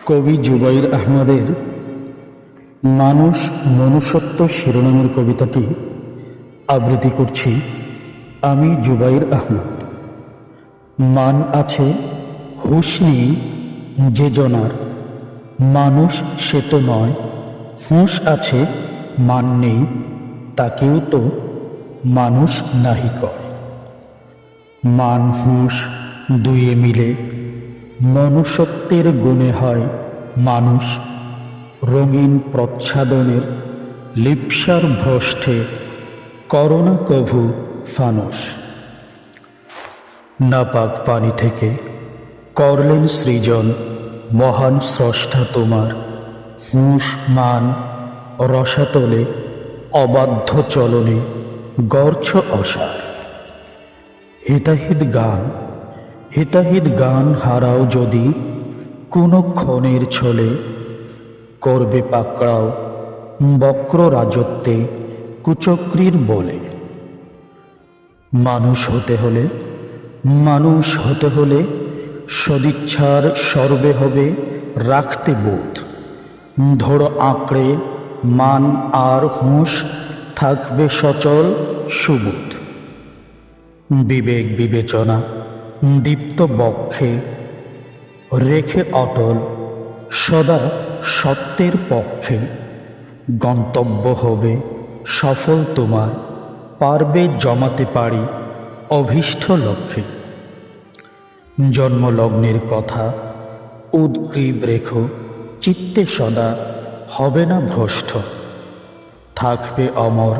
কবি জুবাইর আহমদের মানুষ মনুষ্যত্ব শিরোনামের কবিতাটি আবৃত্তি করছি আমি জুবাইর আহমদ। মান আছে হুঁশ নেই যে জনার, মানুষ সে তো নয়, হুঁশ আছে মান নেই তাকেও তো মানুষ নাহি কয়। মান হুঁশ দুয়ে মিলে মনুষ্যত্বের গুণে হয় মানুষ, রঙিন প্রচ্ছাদনের লিপ্সার ভ্রষ্টে করোনা কভু ফানুষ। নাপাক পানি থেকে করলেন সৃজন মহান স্রষ্টা তোমার, হুঁশ মান রসাতলে অবাধ্য চলনে গর্ছ অসার। হিতাহিত গান হারাও যদি কোনো ক্ষণের ছলে, করবে পাকড়াও বক্র রাজত্বে কুচক্রীর বলে। মানুষ হতে হলে সদিচ্ছার সর্বে হবে রাখতে বোধ, ধরো আঁকড়ে মান আর হুঁশ থাকবে সচল সুবোধ। বিবেক বিবেচনা দীপ্ত বক্ষে রেখে অটল সদা সত্যের পক্ষে, গন্তব্য হবে সফল তোমার, পারবে জমাতে পারি অভীষ্ট লক্ষ্যে। জন্মলগ্নের কথা উদ্গ্রীব রেখো চিত্তে সদা, হবে না ভ্রষ্ট, থাকবে অমর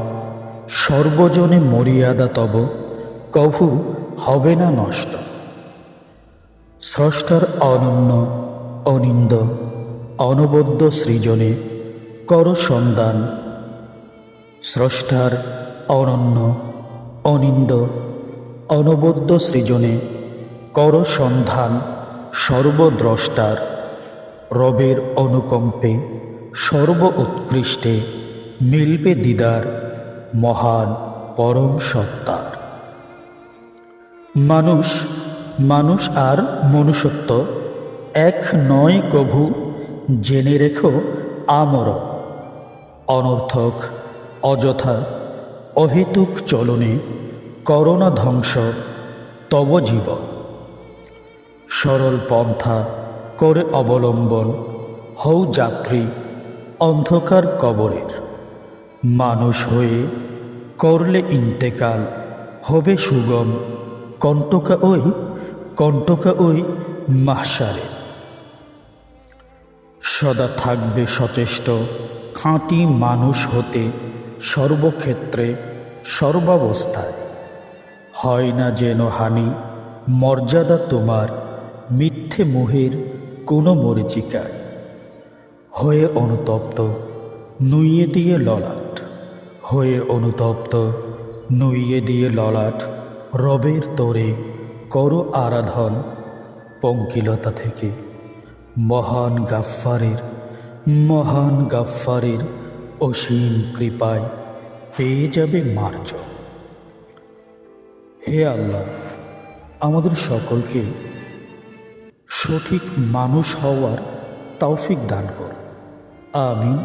সর্বজনে মর্যাদা তব, কভু হবে না নষ্ট। স্রষ্টার অনন্য অনিন্দ অনবদ্য সৃজনে কর সন্ধান, স্রষ্টার অনন্য অনিন্দ অনবদ্য সৃজনে কর সন্ধান। সর্বদ্রষ্টার রবের অনুকম্পে সর্ব উৎকৃষ্টে মিলবে দিদার মহান পরম সত্তার। মানুষ আর মনুষ্যত্ব এক নয় কভু, জেনে রেখো আমরণ। অনর্থক অযথা অহেতুক চলনে করোনা ধ্বংস তব জীবন। সরল পন্থা করে অবলম্বন হও যাত্রী অন্ধকার কবরের। মানুষ হয়ে করলে ইন্তেকাল হবে সুগম, কণ্টকা ওই মাহশারে। সদা থাকবে সচেষ্ট খাঁটি মানুষ হতে সর্বক্ষেত্রে সর্বাবস্থায়, হয় না যেন হানি মর্যাদা তোমার মিথ্যে মোহের কোনো মরীচিকায়। হয়ে অনুতপ্ত নুইয়ে দিয়ে ললাট, রবের তোরে করো আরাধন। পঙ্কিলতা থেকে মহান গাফফারের অসীম কৃপায় পেয়ে যাবে মার্জন। হে আল্লাহ, আমাদের সকলকে সঠিক মানুষ হওয়ার তৌফিক দান কর। আমিন।